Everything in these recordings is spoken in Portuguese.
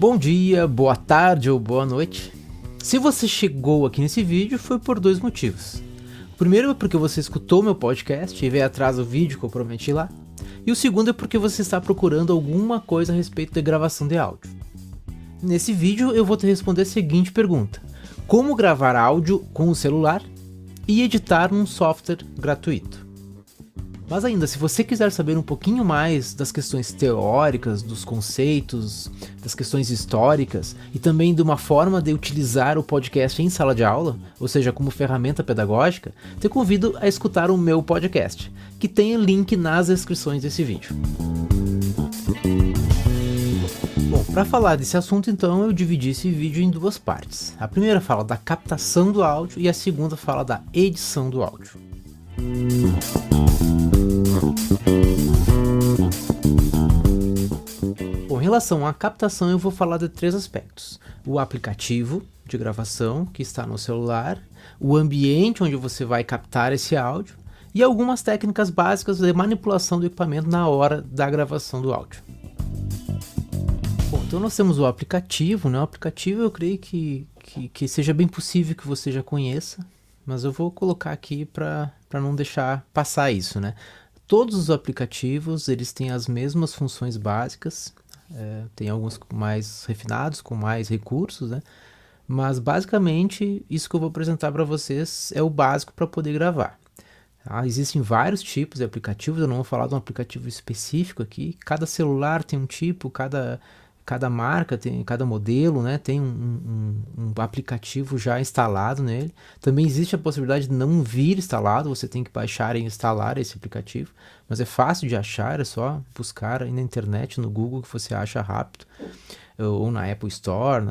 Bom dia, boa tarde ou boa noite. Se você chegou aqui nesse vídeo foi por dois motivos. O primeiro é porque você escutou meu podcast e veio atrás do vídeo que eu prometi lá. E o segundo é porque você está procurando alguma coisa a respeito de gravação de áudio. Nesse vídeo eu vou te responder a seguinte pergunta: como gravar áudio com o celular e editar num software gratuito? Mas ainda, se você quiser saber um pouquinho mais das questões teóricas, dos conceitos, das questões históricas e também de uma forma de utilizar o podcast em sala de aula, ou seja, como ferramenta pedagógica, te convido a escutar o meu podcast, que tem link nas descrições desse vídeo. Bom, para falar desse assunto então eu dividi esse vídeo em duas partes. A primeira fala da captação do áudio e a segunda fala da edição do áudio. Bom, em relação à captação eu vou falar de três aspectos: o aplicativo de gravação que está no celular, o ambiente onde você vai captar esse áudio e algumas técnicas básicas de manipulação do equipamento na hora da gravação do áudio. Bom, então nós temos o aplicativo, né? O aplicativo eu creio que seja bem possível que você já conheça, mas eu vou colocar aqui para não deixar passar isso, né? Todos os aplicativos eles têm as mesmas funções básicas, tem alguns mais refinados, com mais recursos, né? Mas basicamente isso que eu vou apresentar para vocês é o básico para poder gravar. Existem vários tipos de aplicativos, eu não vou falar de um aplicativo específico aqui, cada celular tem um tipo, cada marca, cada modelo, né, tem um aplicativo já instalado nele. Também existe a possibilidade de não vir instalado, você tem que baixar e instalar esse aplicativo, mas é fácil de achar, é só buscar aí na internet, no Google, que você acha rápido, ou na Apple Store,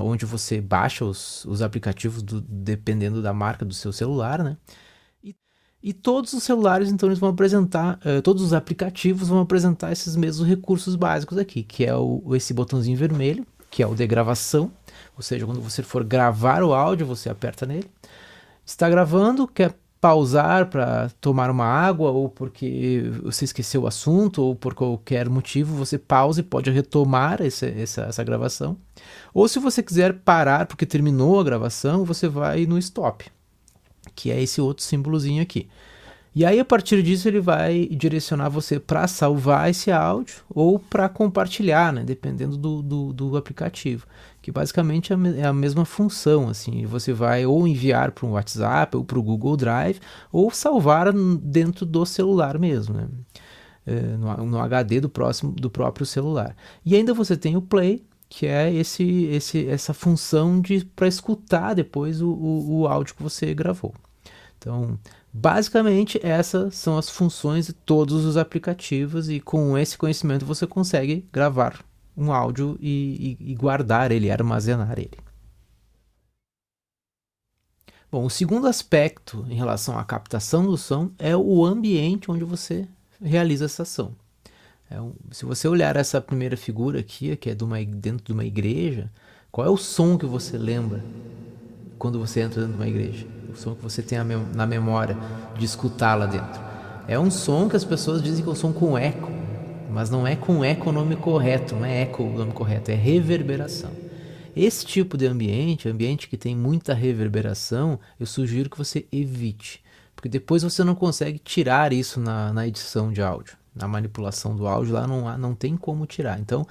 onde você baixa os aplicativos dependendo da marca do seu celular, né? E todos os celulares, então, eles vão apresentar, todos os aplicativos vão apresentar esses mesmos recursos básicos aqui, que é esse botãozinho vermelho, que é o de gravação, ou seja, quando você for gravar o áudio, você aperta nele. Está gravando, quer pausar para tomar uma água, ou porque você esqueceu o assunto, ou por qualquer motivo, você pausa e pode retomar essa gravação. Ou se você quiser parar porque terminou a gravação, você vai no stop, que é esse outro símbolozinho aqui. E aí a partir disso ele vai direcionar você para salvar esse áudio ou para compartilhar, né, dependendo do aplicativo, que basicamente é a mesma função, assim, você vai ou enviar para um WhatsApp ou para o Google Drive ou salvar dentro do celular mesmo, né, no HD do próprio celular. E ainda você tem o Play, que é essa função para escutar depois o áudio que você gravou. Então, basicamente, essas são as funções de todos os aplicativos e com esse conhecimento você consegue gravar um áudio e guardar ele, armazenar ele. Bom, o segundo aspecto em relação à captação do som é o ambiente onde você realiza essa ação. Se você olhar essa primeira figura aqui, que é dentro de uma igreja, qual é o som que você lembra quando você entra dentro de uma igreja? O som que você tem na memória de escutar lá dentro. É um som que as pessoas dizem que é um som com eco, mas não é com eco o nome correto, não é eco o nome correto, é reverberação. Esse tipo de ambiente que tem muita reverberação, eu sugiro que você evite, porque depois você não consegue tirar isso na edição de áudio. Na manipulação do áudio lá não tem como tirar. Então,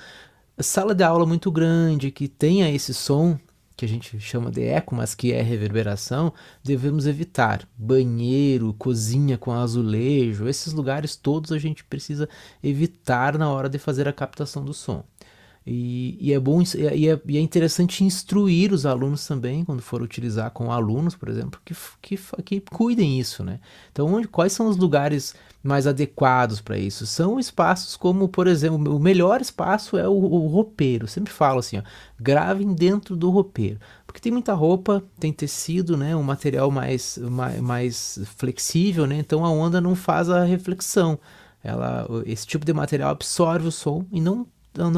sala de aula muito grande que tenha esse som que a gente chama de eco, mas que é reverberação, devemos evitar. Banheiro, cozinha com azulejo, esses lugares todos a gente precisa evitar na hora de fazer a captação do som. E é bom, e é interessante instruir os alunos também, quando for utilizar com alunos, por exemplo, que cuidem isso, né? Então, quais são os lugares mais adequados para isso? São espaços como, por exemplo, o melhor espaço é o roupeiro. Eu sempre falo assim, ó, gravem dentro do roupeiro, porque tem muita roupa, tem tecido, né? Um material mais flexível, né? Então a onda não faz a reflexão. Esse tipo de material absorve o som e não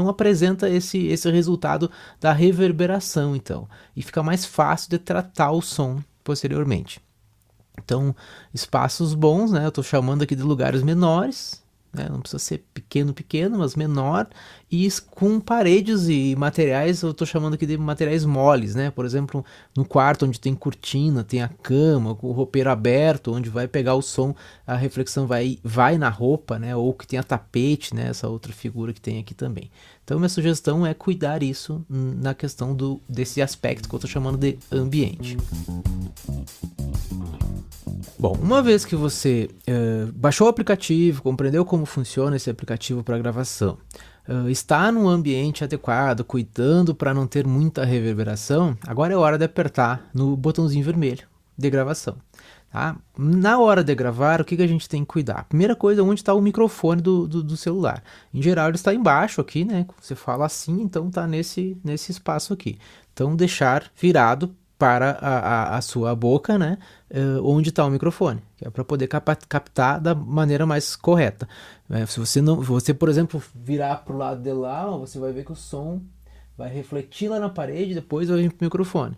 apresenta esse resultado da reverberação, então, e fica mais fácil de tratar o som posteriormente. Então, espaços bons, né? Eu estou chamando aqui de lugares menores, né? Não precisa ser pequeno, mas menor, e com paredes e materiais, eu estou chamando aqui de materiais moles, né? Por exemplo, no quarto onde tem cortina, tem a cama, com o roupeiro aberto, onde vai pegar o som, a reflexão vai na roupa, né? Ou que tenha tapete, né? Essa outra figura que tem aqui também. Então, minha sugestão é cuidar isso na questão desse aspecto que eu estou chamando de ambiente. Bom, uma vez que você baixou o aplicativo, compreendeu como funciona esse aplicativo para gravação, está num ambiente adequado, cuidando para não ter muita reverberação, agora é hora de apertar no botãozinho vermelho de gravação. Tá? Na hora de gravar, o que a gente tem que cuidar? Primeira coisa, onde está o microfone do celular. Em geral, ele está embaixo aqui, né? Você fala assim, então está nesse espaço aqui. Então, deixar virado para a sua boca, né? Onde está o microfone, que é para poder captar da maneira mais correta. Se você, por exemplo, virar para o lado de lá, você vai ver que o som vai refletir lá na parede e depois vai vir para o microfone.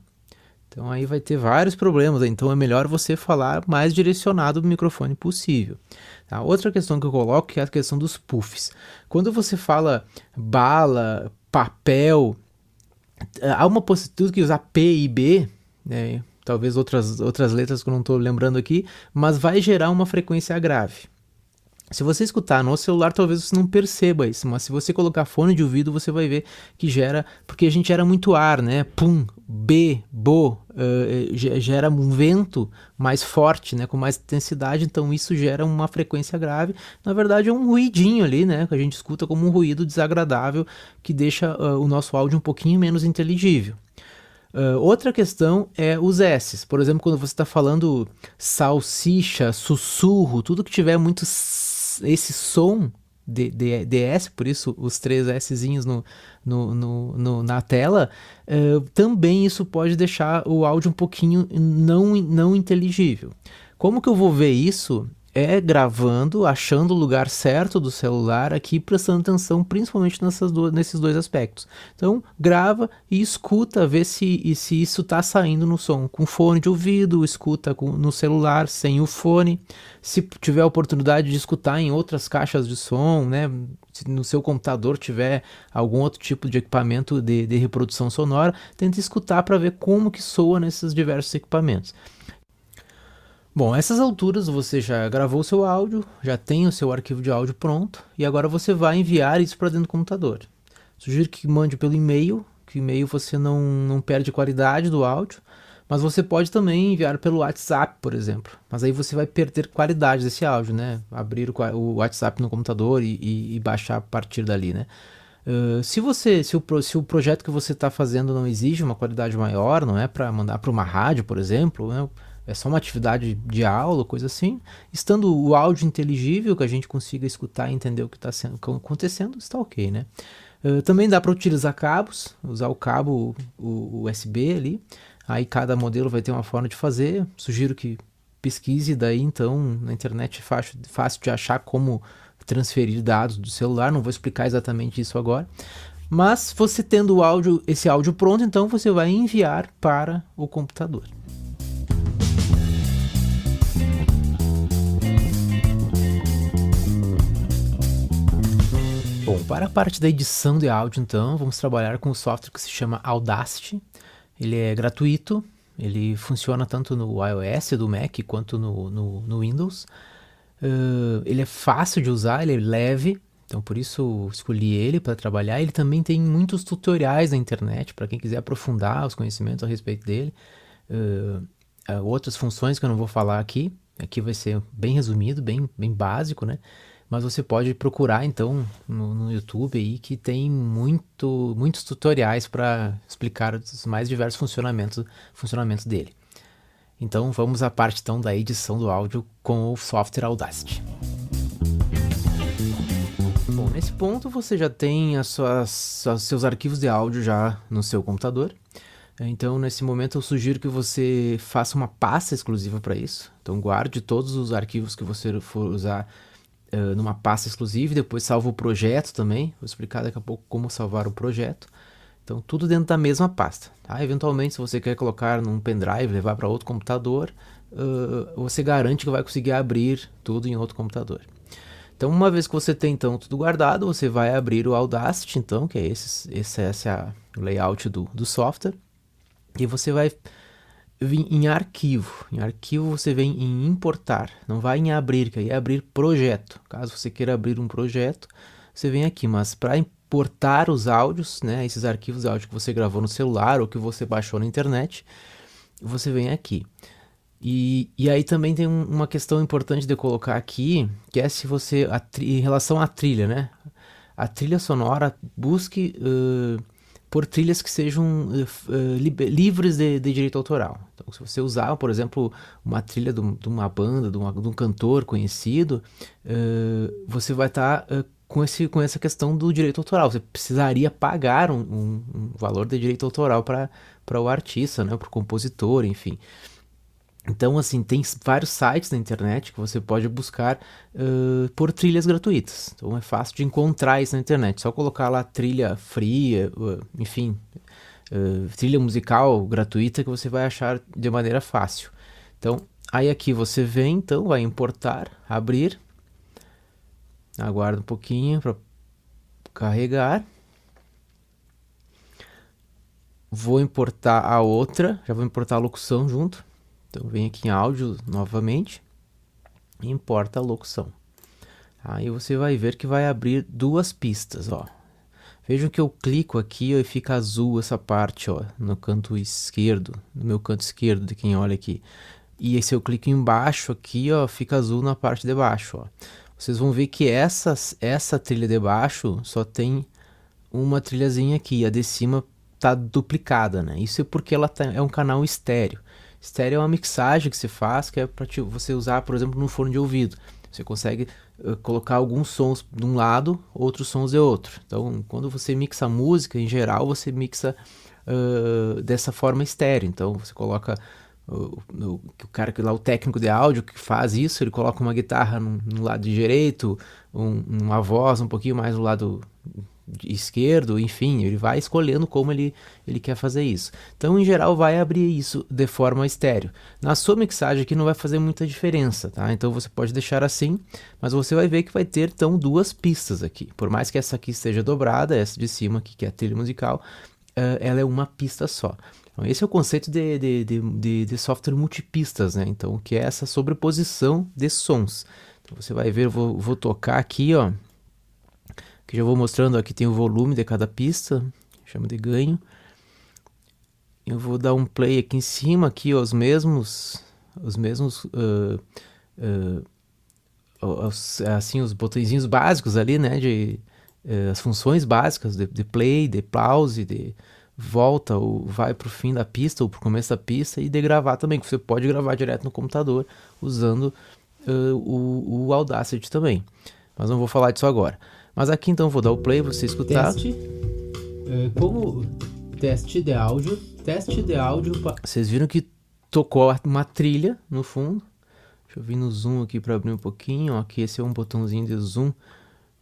Então aí vai ter vários problemas, então é melhor você falar mais direcionado no microfone possível. Tá? Outra questão que eu coloco é a questão dos puffs. Quando você fala bala, papel, há uma possibilidade que usar P e B, né? Talvez outras letras que eu não estou lembrando aqui, mas vai gerar uma frequência grave. Se você escutar no celular, talvez você não perceba isso, mas se você colocar fone de ouvido, você vai ver que gera, porque a gente gera muito ar, né? Pum, B, bo, gera um vento mais forte, né? Com mais intensidade, então isso gera uma frequência grave. Na verdade é um ruidinho ali, né? Que a gente escuta como um ruído desagradável que deixa o nosso áudio um pouquinho menos inteligível. Outra questão é os S's. Por exemplo, quando você está falando salsicha, sussurro, tudo que tiver muito esse som de S, por isso os 3 Szinhos na tela, também isso pode deixar o áudio um pouquinho não inteligível. Como que eu vou ver isso? É gravando, achando o lugar certo do celular aqui, prestando atenção principalmente nesses dois aspectos. Então, grava e escuta, vê se isso está saindo no som. Com fone de ouvido, escuta no celular, sem o fone. Se tiver a oportunidade de escutar em outras caixas de som, né? Se no seu computador tiver algum outro tipo de equipamento de reprodução sonora, tenta escutar para ver como que soa nesses diversos equipamentos. Bom, a essas alturas você já gravou o seu áudio, já tem o seu arquivo de áudio pronto e agora você vai enviar isso para dentro do computador. Sugiro que mande pelo e-mail, que o e-mail você não perde a qualidade do áudio, mas você pode também enviar pelo WhatsApp, por exemplo. Mas aí você vai perder qualidade desse áudio, né? Abrir o WhatsApp no computador e baixar a partir dali, né? Se o projeto que você está fazendo não exige uma qualidade maior, não é para mandar para uma rádio, por exemplo, né? É só uma atividade de aula, coisa assim, estando o áudio inteligível, que a gente consiga escutar e entender o que está acontecendo, está ok, né? Também dá para utilizar cabos, usar o cabo USB ali, aí cada modelo vai ter uma forma de fazer. Sugiro que pesquise daí então na internet, é fácil de achar como transferir dados do celular, não vou explicar exatamente isso agora. Mas você tendo esse áudio pronto, então você vai enviar para o computador. Bom, para a parte da edição de áudio, então, vamos trabalhar com um software que se chama Audacity. Ele é gratuito, ele funciona tanto no iOS do Mac quanto no Windows. Ele é fácil de usar, ele é leve, então por isso escolhi ele para trabalhar. Ele também tem muitos tutoriais na internet para quem quiser aprofundar os conhecimentos a respeito dele. Outras funções que eu não vou falar aqui vai ser bem resumido, bem básico, né? Mas você pode procurar então no YouTube aí, que tem muitos tutoriais para explicar os mais diversos funcionamentos dele. Então vamos à parte então da edição do áudio com o software Audacity. Bom, nesse ponto você já tem seus arquivos de áudio já no seu computador. Então nesse momento eu sugiro que você faça uma pasta exclusiva para isso. Então guarde todos os arquivos que você for usar numa pasta exclusiva e depois salva o projeto também. Vou explicar daqui a pouco como salvar o projeto. Então tudo dentro da mesma pasta. Tá? Eventualmente, se você quer colocar num pendrive, levar para outro computador, você garante que vai conseguir abrir tudo em outro computador. Então, uma vez que você tem então tudo guardado, você vai abrir o Audacity, então, que é esse é o layout do software, e você vai vir em arquivo. Em arquivo você vem em importar, não vai em abrir, que aí é abrir projeto. Caso você queira abrir um projeto, você vem aqui, mas para importar os áudios, né, esses arquivos de áudio que você gravou no celular ou que você baixou na internet, você vem aqui. E aí também tem uma questão importante de colocar aqui, que é se você, em relação à trilha, né? A trilha sonora, busque por trilhas que sejam livres de direito autoral. Então, se você usar, por exemplo, uma trilha de uma banda, de um cantor conhecido, você vai estar com essa questão do direito autoral. Você precisaria pagar um valor de direito autoral para o artista, né? Para o compositor, enfim. Então, assim, tem vários sites na internet que você pode buscar por trilhas gratuitas. Então, é fácil de encontrar isso na internet. Só colocar lá trilha free, enfim, trilha musical gratuita que você vai achar de maneira fácil. Então, aí aqui você vem, então, vai importar, abrir. Aguarda um pouquinho para carregar. Vou importar a outra, já vou importar a locução junto. Então vem aqui em áudio novamente e importa a locução. Aí você vai ver que vai abrir duas pistas, ó. Vejam que eu clico aqui ó, e fica azul essa parte, ó, no canto esquerdo, no meu canto esquerdo de quem olha aqui. E se eu clico embaixo aqui, ó, fica azul na parte de baixo, ó. Vocês vão ver que essa trilha de baixo só tem uma trilhazinha aqui, a de cima tá duplicada, né? Isso é porque ela é um canal estéreo. Estéreo é uma mixagem que se faz, que é para você usar, por exemplo, no fone de ouvido. Você consegue colocar alguns sons de um lado, outros sons de outro. Então, quando você mixa música, em geral, você mixa dessa forma estéreo. Então, você coloca o cara que lá, o técnico de áudio que faz isso, ele coloca uma guitarra no lado direito, uma voz um pouquinho mais no lado esquerdo, enfim, ele vai escolhendo como ele quer fazer isso. Então, em geral, vai abrir isso de forma estéreo. Na sua mixagem aqui não vai fazer muita diferença, tá? Então, você pode deixar assim, mas você vai ver que vai ter, então, duas pistas aqui. Por mais que essa aqui esteja dobrada, essa de cima aqui, que é a trilha musical, ela é uma pista só. Então, esse é o conceito de software multipistas, né? Então, que é essa sobreposição de sons. Então, você vai ver, eu vou tocar aqui, ó, que já vou mostrando, aqui tem o volume de cada pista, chama de ganho. Eu vou dar um play aqui em cima, aqui ó, os mesmos assim, os botõezinhos básicos ali, né, as funções básicas de play, de pause, de volta, ou vai para o fim da pista, ou para o começo da pista, e de gravar também, que você pode gravar direto no computador, usando o Audacity também. Mas não vou falar disso agora. Mas aqui então vou dar o play para você escutar. Teste, como teste de áudio. Vocês viram que tocou uma trilha no fundo. Deixa eu vir no zoom aqui para abrir um pouquinho. Ó, aqui esse é um botãozinho de zoom.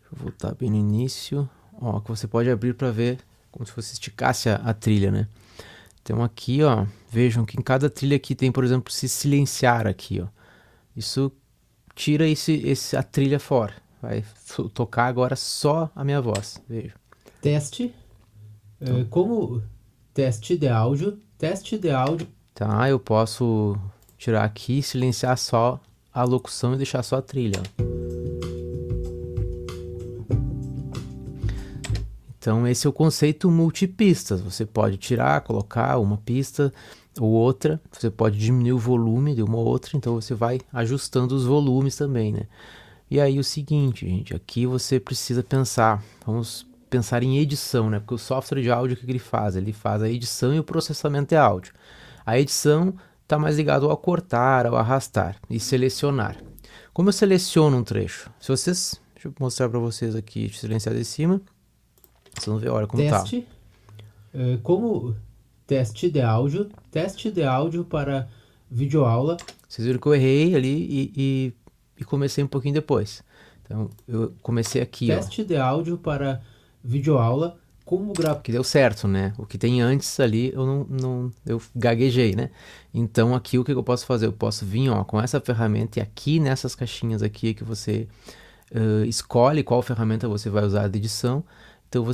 Deixa eu voltar bem no início. Ó, que você pode abrir para ver como se você esticasse a trilha, né? Então aqui, ó, vejam que em cada trilha aqui tem, por exemplo, se silenciar aqui, ó. Isso tira a trilha fora. Vai tocar agora só a minha voz, veja. Teste, como teste de áudio. Tá, eu posso tirar aqui, silenciar só a locução e deixar só a trilha. Então esse é o conceito multipistas. Você pode tirar, colocar uma pista ou outra. Você pode diminuir o volume de uma ou outra. Então você vai ajustando os volumes também, né? E aí o seguinte, gente, aqui você precisa pensar, vamos pensar em edição, né? Porque o software de áudio, o que ele faz? Ele faz a edição e o processamento de áudio. A edição está mais ligado ao cortar, ao arrastar e selecionar. Como eu seleciono um trecho? Deixa eu mostrar para vocês aqui, silenciar de cima. Vocês vão ver, olha como teste, tá. Como teste de áudio para videoaula. Vocês viram que eu errei ali e comecei um pouquinho depois. Então, eu comecei aqui, teste de áudio para videoaula, como gravar. Que deu certo, né? O que tem antes ali, eu gaguejei, né? Então, aqui o que eu posso fazer? Eu posso vir, ó, com essa ferramenta e aqui nessas caixinhas aqui que você escolhe qual ferramenta você vai usar de edição. Então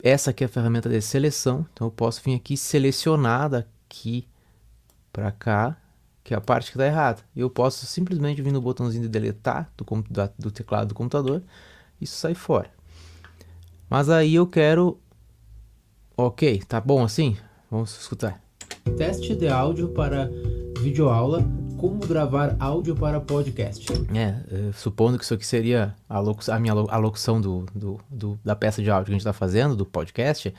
essa aqui é a ferramenta de seleção, então eu posso vir aqui selecionar daqui para cá, que é a parte que está errada. E eu posso simplesmente vir no botãozinho de deletar do teclado do computador, isso sai fora. Mas aí eu quero... Ok, tá bom assim? Vamos escutar. Teste de áudio para videoaula, como gravar áudio para podcast. Supondo que isso aqui seria a minha locução da peça de áudio que a gente está fazendo, do podcast,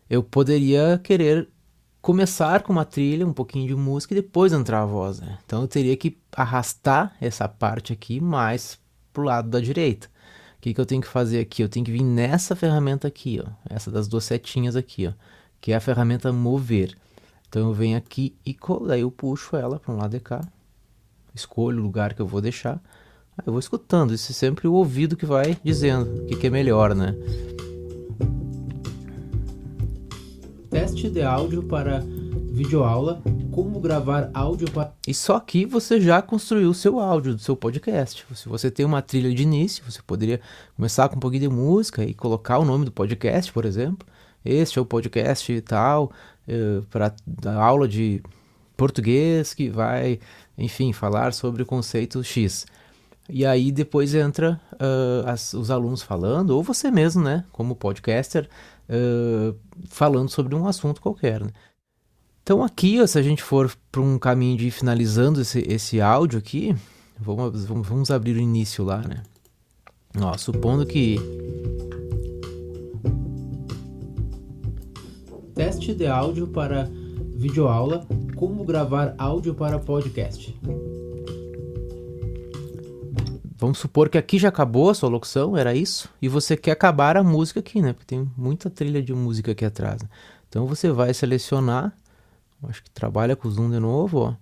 eu poderia querer começar com uma trilha, um pouquinho de música e depois entrar a voz, né? Então eu teria que arrastar essa parte aqui mais pro lado da direita. O que eu tenho que fazer aqui? Eu tenho que vir nessa ferramenta aqui, ó, essa das duas setinhas aqui, ó, que é a ferramenta mover. Então eu venho aqui e daí eu puxo ela para um lado de cá, escolho o lugar que eu vou deixar, aí eu vou escutando, isso é sempre o ouvido que vai dizendo o que é melhor, né? Teste de áudio para videoaula, como gravar áudio para... E só aqui você já construiu o seu áudio do seu podcast. Se você tem uma trilha de início, você poderia começar com um pouquinho de música e colocar o nome do podcast, por exemplo. Este é o podcast e tal, para aula de português que vai, enfim, falar sobre o conceito X. E aí depois entra os alunos falando, ou você mesmo, né, como podcaster, falando sobre um assunto qualquer, né? Então aqui, ó, se a gente for para um caminho de ir finalizando esse áudio aqui, vamos abrir o início lá, né? Ó, supondo que... Teste de áudio para videoaula, como gravar áudio para podcast. Vamos supor que aqui já acabou a sua locução, era isso, e você quer acabar a música aqui, né? Porque tem muita trilha de música aqui atrás, né? Então você vai selecionar, acho que trabalha com o zoom de novo, ó.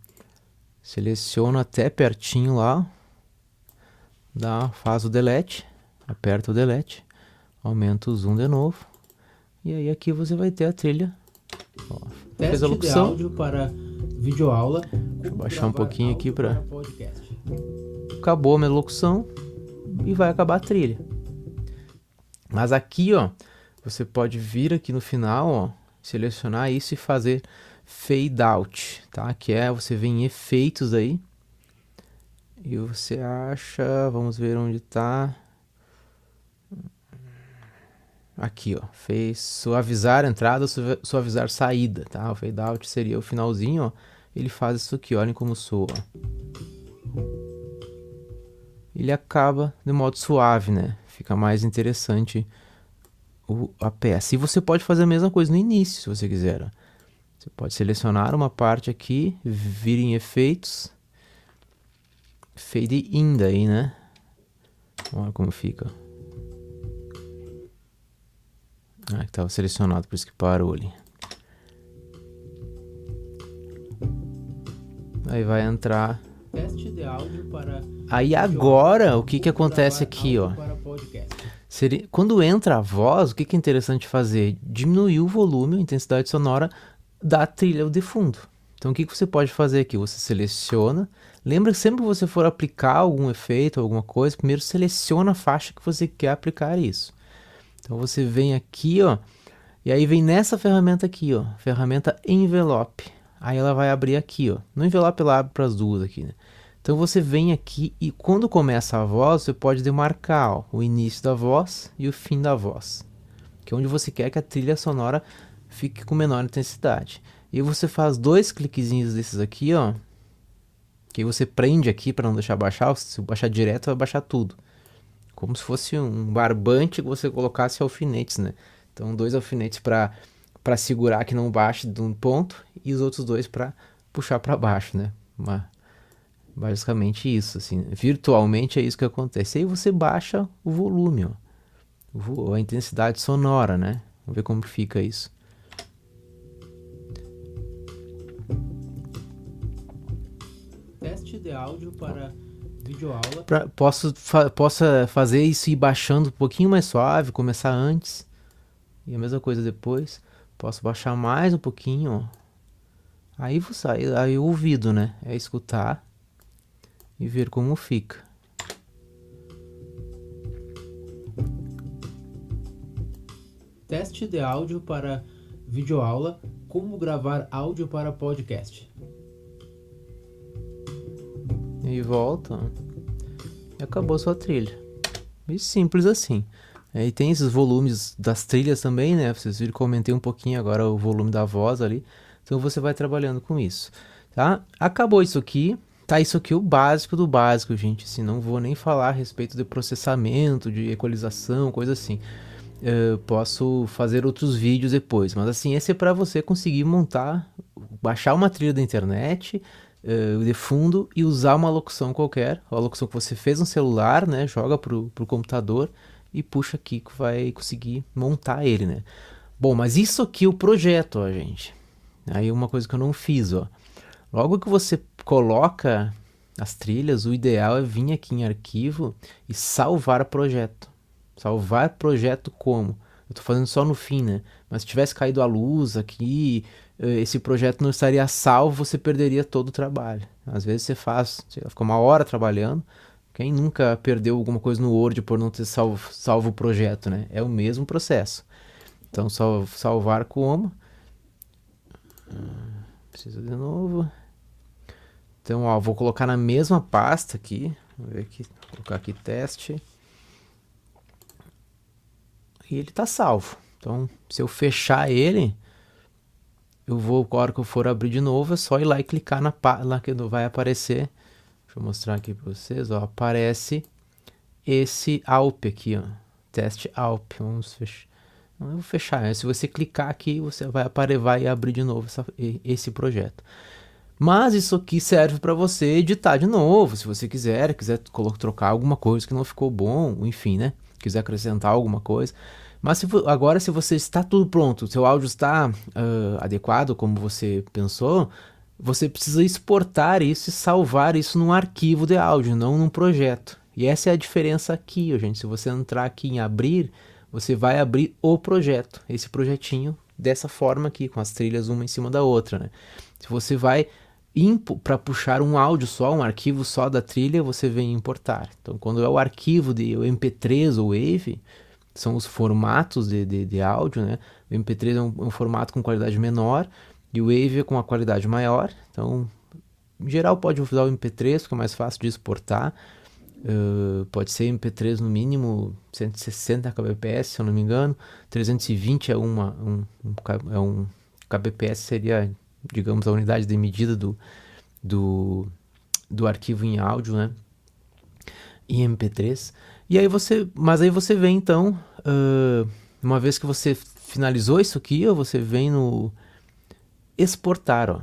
Seleciona até pertinho lá, faz o delete, aperta o delete, aumenta o zoom de novo, e aí aqui você vai ter a trilha. Ó, fez a locução. De áudio para videoaula. Deixa eu baixar um pouquinho aqui para podcast. Acabou a minha locução e vai acabar a trilha. Mas aqui, ó, você pode vir aqui no final, ó, selecionar isso e fazer fade out, tá? Que é, você vem em efeitos aí e você acha, vamos ver onde tá. Aqui, ó, fez suavizar entrada, suavizar saída, tá? O fade out seria o finalzinho, ó. Ele faz isso aqui, olhem como soa. Ele acaba de modo suave, né? Fica mais interessante a peça. E você pode fazer a mesma coisa no início, se você quiser, ó. Você pode selecionar uma parte aqui, vir em efeitos, fade in daí, né? Olha como fica. Ah, que estava selecionado, por isso que parou ali. Aí vai entrar. Teste de áudio para... Aí agora, o que acontece aqui, ó? Quando entra a voz, o que é interessante fazer? Diminuir o volume, a intensidade sonora da trilha de fundo. Então o que você pode fazer aqui? Você seleciona. Lembra que sempre que você for aplicar algum efeito, alguma coisa, primeiro seleciona a faixa que você quer aplicar isso. Então você vem aqui, ó, e aí vem nessa ferramenta aqui, ó, ferramenta envelope. Aí ela vai abrir aqui, ó. No envelope ela abre para as duas aqui, né? Então você vem aqui e quando começa a voz, você pode demarcar, ó, o início da voz e o fim da voz, que é onde você quer que a trilha sonora fique com menor intensidade. E você faz 2 cliquezinhos desses aqui, ó, que você prende aqui para não deixar baixar. Se baixar direto, vai baixar tudo. Como se fosse um barbante que você colocasse alfinetes, né? Então 2 alfinetes para segurar que não baixe de um ponto e os outros 2 para puxar para baixo, né? Basicamente isso, assim. Virtualmente é isso que acontece. Aí você baixa o volume, ó, a intensidade sonora, né? Vamos ver como fica isso. Teste de áudio para videoaula. Posso fazer isso e ir baixando um pouquinho mais suave, começar antes e a mesma coisa depois. Posso baixar mais um pouquinho, ó. Aí o ouvido, né? É escutar e ver como fica. Teste de áudio para videoaula, como gravar áudio para podcast. E volta. E acabou sua trilha. E simples assim. E tem esses volumes das trilhas também, né? Vocês viram que eu comentei um pouquinho agora o volume da voz ali. Então você vai trabalhando com isso, tá? Acabou isso aqui. Tá, isso aqui é o básico do básico, gente. Assim, não vou nem falar a respeito de processamento, de equalização, coisa assim. Eu posso fazer outros vídeos depois, mas assim, esse é para você conseguir montar, baixar uma trilha da internet de fundo e usar uma locução qualquer, a locução que você fez no celular, né? Joga pro computador e puxa aqui que vai conseguir montar ele, né? Bom, mas isso aqui é o projeto, ó, gente. Aí uma coisa que eu não fiz, ó. Logo que você coloca as trilhas, o ideal é vir aqui em arquivo e salvar projeto. Salvar projeto como? Eu tô fazendo só no fim, né? Mas se tivesse caído a luz aqui, esse projeto não estaria salvo, você perderia todo o trabalho. Às vezes você faz, você fica uma hora trabalhando. Quem nunca perdeu alguma coisa no Word por não ter salvo o projeto, né? É o mesmo processo. Então, salvar como? Preciso de novo. Então, ó, vou colocar na mesma pasta aqui. Vou ver aqui, vou colocar aqui teste. E ele tá salvo. Então, se eu fechar ele, eu vou, na hora que eu for abrir de novo, é só ir lá e clicar lá que vai aparecer. Deixa eu mostrar aqui para vocês, ó, aparece esse ALP aqui, ó, teste ALP. Vamos fechar. Eu vou fechar. Se você clicar aqui, você vai abrir de novo esse projeto. Mas isso aqui serve para você editar de novo, se você quiser trocar alguma coisa que não ficou bom, enfim, né? Quiser acrescentar alguma coisa. Mas agora, se você está tudo pronto, o seu áudio está adequado como você pensou, você precisa exportar isso e salvar isso num arquivo de áudio, não num projeto. E essa é a diferença aqui, gente. Se você entrar aqui em abrir, você vai abrir o projeto, esse projetinho, dessa forma aqui, com as trilhas uma em cima da outra, né? Se você vai para puxar um áudio só, um arquivo só da trilha, você vem importar. Então, quando é o arquivo de MP3 ou WAV, são os formatos de áudio, né? O MP3 é um formato com qualidade menor e o WAV é com uma qualidade maior. Então, em geral, pode usar o MP3, porque é mais fácil de exportar. Pode ser MP3 no mínimo 160 kbps, se eu não me engano. 320 é um kbps, seria, digamos, a unidade de medida do arquivo em áudio, né? Em MP3. E aí mas aí você vem então, uma vez que você finalizou isso aqui, ó, você vem no exportar, ó.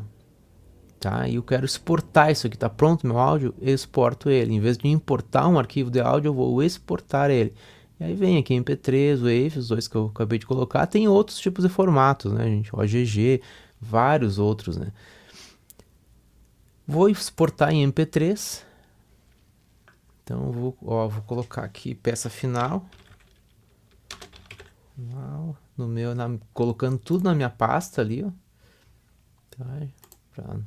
Tá? E eu quero exportar isso aqui, tá pronto meu áudio? Eu exporto ele. Em vez de importar um arquivo de áudio, eu vou exportar ele. E aí vem aqui MP3, WAV, os dois que eu acabei de colocar. Tem outros tipos de formatos, né, gente? OGG, vários outros, né? Vou exportar em MP3. Então vou colocar aqui peça final. Colocando tudo na minha pasta ali, ó. Tá?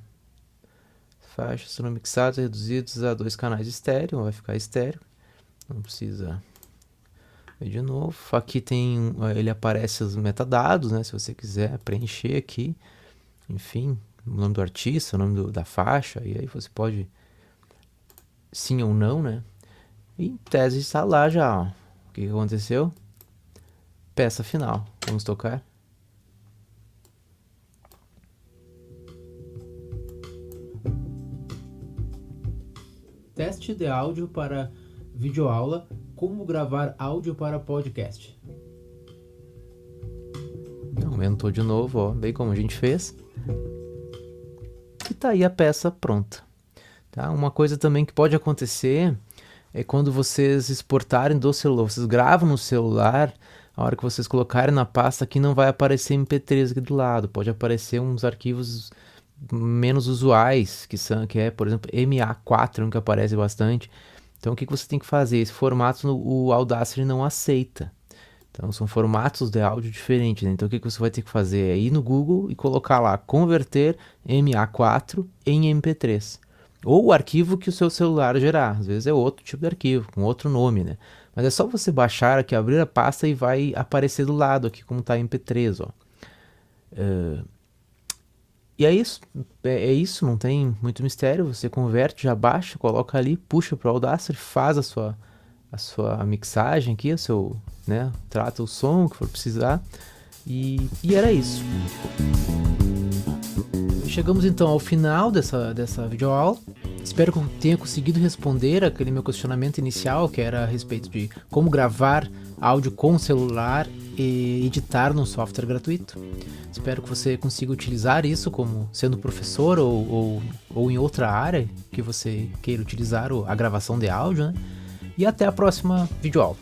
Faixas serão mixados e reduzidos a 2 canais estéreo, vai ficar estéreo. Não precisa ver de novo. Aqui ele aparece os metadados, né? Se você quiser preencher aqui, enfim, o nome do artista, o nome da faixa, e aí você pode sim ou não, né? E em tese está lá já, ó. O que aconteceu? Peça final. Vamos tocar. Teste de áudio para videoaula, como gravar áudio para podcast. Aumentou de novo, ó, bem como a gente fez. E tá aí a peça pronta. Tá? Uma coisa também que pode acontecer é quando vocês exportarem do celular, vocês gravam no celular, a hora que vocês colocarem na pasta aqui não vai aparecer MP3 aqui do lado, pode aparecer uns arquivos menos usuais, que é, por exemplo, MA4, que aparece bastante. Então o que você tem que fazer? Esse formato o Audacity não aceita. Então são formatos de áudio diferentes, né? Então o que você vai ter que fazer é ir no Google e colocar lá, converter MA4 em MP3. Ou o arquivo que o seu celular gerar. Às vezes é outro tipo de arquivo, com outro nome, né? Mas é só você baixar aqui, abrir a pasta e vai aparecer do lado aqui como está MP3, ó. E é isso, não tem muito mistério. Você converte, já baixa, coloca ali, puxa para o Audacity, faz a sua mixagem aqui, né, trata o som que for precisar, e era isso. Chegamos então ao final dessa videoaula. Espero que eu tenha conseguido responder aquele meu questionamento inicial, que era a respeito de como gravar áudio com celular e editar num software gratuito. Espero que você consiga utilizar isso como sendo professor ou em outra área que você queira utilizar a gravação de áudio, né? E até a próxima videoaula.